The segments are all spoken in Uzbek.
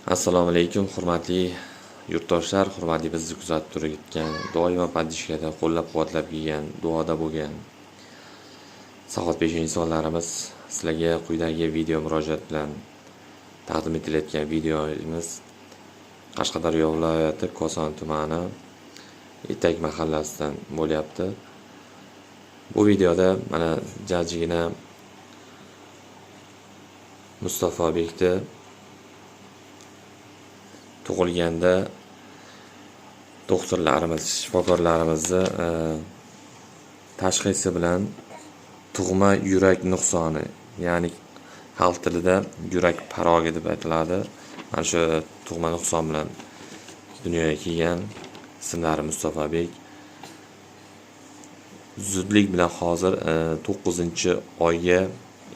Assalomu alaykum, hurmatli yurtdoshlar, hurmatli bizni kuzatib turayotgan, doimo podishkada qo'llab-quvvatlab kelgan, duoda bo'lgan Saxot Pesho insonlarimiz, sizlarga quyidagi video murojaat bilan taqdim etilayotgan videomiz Qashqadaryo viloyati Koson tumani Etak mahallasidan bo'lyapti. Bu videoda mana jajjigina Mustafobekni tug'ilganda doktorlarimiz, shifokorlarimizni tashxisi bilan tug'ma yurak nuqsoni, ya'ni xalq tilida yurak parogi deb aytiladi. Mana shu tug'ma nuqson bilan dunyoga kelgan, ismlari Mustafobek. Zudlik bilan hozir 9-oyga,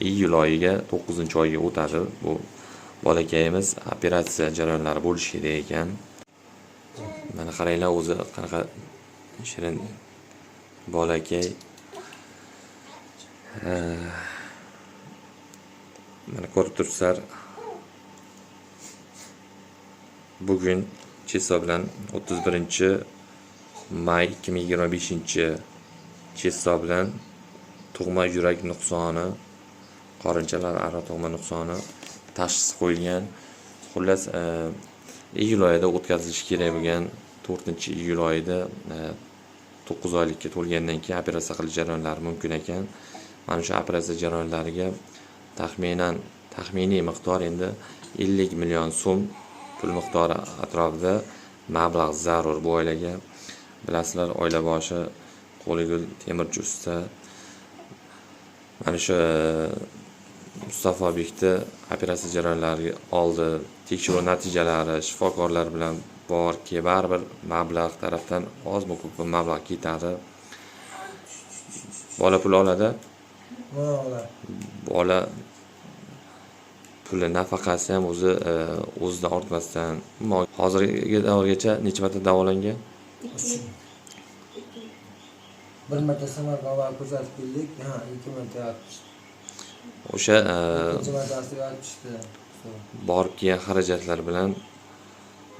iyul oyiga 9-oyga o'tadi. Bu bolakayimiz operatsiya jarayonlari bo'lishi kerak ekan. Mana qaranglar, o'zi qanaqa shirin bolakay. Mana ko'rib turibsizlar. Bugun chesa bilan 31-may 2025-chesa bilan tug'ma yurak nuqsoni, qorinchalar aro tug'ma nuqsoni tashxisi qo'yilgan. Xullas, iyul oyida o'tkazilishi kerak bo'lgan 4-iyul oyida 9 oylikka to'lgandan keyin operatsiya qilish jarayonlari mumkin ekan. Mana shu operatsiya jarayonlariga taxminiy miqdor endi 50 million so'm pul miqdori atrofida mablag' zarur bu oilaga. Bilasizlar, oila boshi qo'ligul temirchi usta. Mana shu Mustafobekni operatsiya jarayonlariga oldi, tekshiruv natijalari shifokorlar bilan borki, baribir mablag' tarafdan ozmi ko'pmi mablag' ketadi. Bola pul oladi. Bola puli nafaqasi ham o'zidan ortmasdan. Hozirgi davrgacha necha marta davolangan? Bir marta Samarqandga ko'rsatib keldik, 2 marta yotishdi. O'sha ikkinchi martasi yotishdi. borib kelgan xarajatlar bilan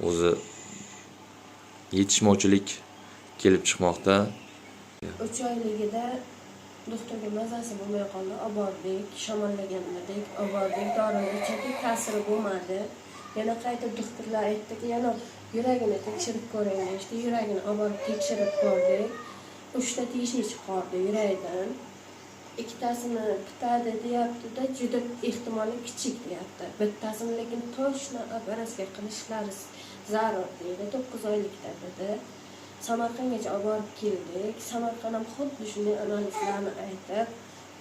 o'zi yetishmovchilik kelib chiqmoqda. 3 oyligida doktorga mazasi bo'lmay qoldi. Obordik, shamollagandik, obordik, dorini ichdik, ta'siri bo'lmadi. Yana qayta doktorlar aytdiki, yana yuragini tekshirib ko'ring deydi. Yuragini oborib tekshirib ko'rdik. 3 ta teshik chiqardi yuragidan. Ikkitasini bitadi deyapti-da, juda ehtimoli kichik deyapti. Bittasini lekin to'shna operatsiya qilishlari zarur deydi. 9 oylikda dedi. Samarqandgacha olib keldik. Samarqand ham xuddi shunday analizlarni aytib,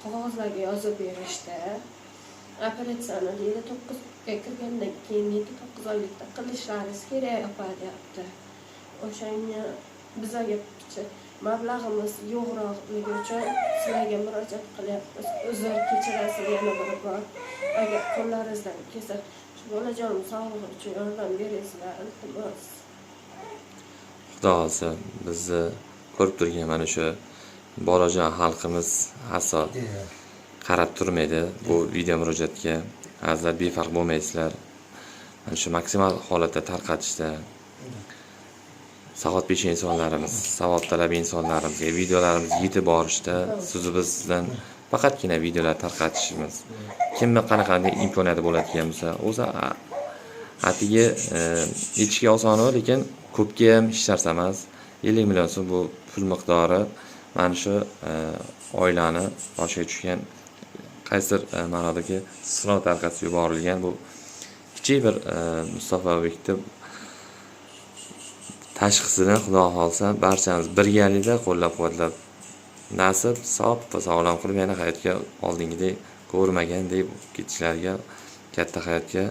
qog'ozlarga yozib berishdi. Operatsiyani deydi 9ga kirgandan keyin 9 oylikda qilishlaringiz kerak opa deyapti. O'shanga bizga mablag'imiz yo'qroqligi uchun sizlarga murojaat qilyapmiz. Uzr kechirasiz yana bir bor. Agar qo'llaringizdan kelsa, shu bolajonim sog'lig'i uchun yordam beringizlar, iltimos. Xudo xohlasa bizni ko'rib turgan mana shu bolajon xalqimiz aslo qarab turmaydi bu video murojaatga. Azizlar, befarq bo'lmaysizlar. Mana shu maksimal holatda tarqatishda Saxot Pesho insonlarimiz, savobtalab insonlarimizga videolarimiz yetib borishda sizdan faqatgina videolar tarqatishimiz. Kimni qanaqa imkoniyati bo'ladigan bo'lsa, o'zi atigi yetishga oson, lekin ko'pga ham hech narsa emas. 50 million so'm bu pul miqdori mana shu oilani boshiga tushgan qaysidir ma'nodagi sinov tarqatib yuborilgan bu kichik bir Mustafobekni tashxisini Xudo xolsa barchamiz birgalikda qo'llab-quvvatlab nasib, sog' va sog'lom qilib yana hayotga oldingidek ko'rmagandek ketishlariga, katta hayotga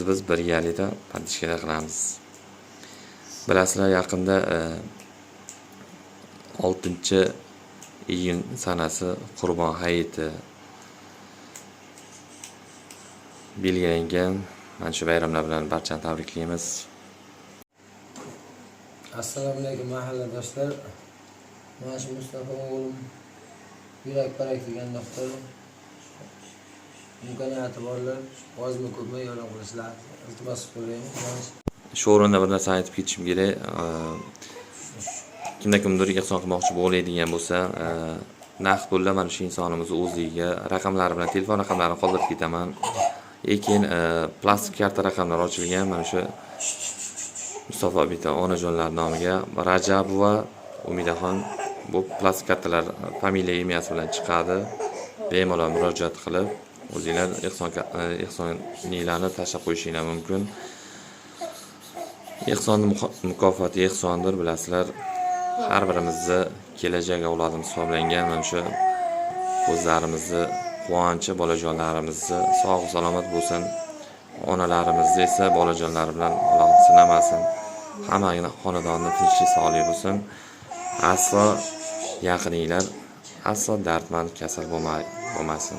biz birgalikda podishkada qilamiz. Bilasizlar, yaqinda 6-iyun sanasi Qurbon hayiti belgilangan. Mana shu bayramlar bilan barchani tabriklaymiz. Assalomu alaykum mahalladoshlar. Mana shu Mustafa o'g'lim yurak parak degan doktor. Imkoniyati borlar, ozmi ko'pmi yordam qilishlari iltimos qilmaymiz. Shu o'rinda bir narsani aytib ketishim kerak. Kimdir ehson qilmoqchi bo'ladigan bo'lsa, naqd pulda mana shu insonimiz o'ziga raqamlari bilan telefon raqamlarini qoldirib ketaman. Lekin plastik karta raqamlari ochilgan mana shu Mustafa Obita onajonlar nomiga Rajabova Umidaxon bu plastik kartalar familiya emiyasi bilan chiqadi. Bemalol murojaat qilib, o'zinglar ehsoninglarni tashlab qo'yishinglar mumkin. Ehsonni mukofoti ehsondir, bilasizlar. Har birimizni kelajak avlodimiz hisoblangan mana shu o'zlarimizni quvonchi bolajonlarimizni sog' salomat bo'lsin. Onalarimizni esa bolajonlari bilan Alloh sinamasin. Hammagina xonadonni tinchlik sog'lik bo'lsin. Aslo yaqininglar aslo dardmand kasal bo'lmasin.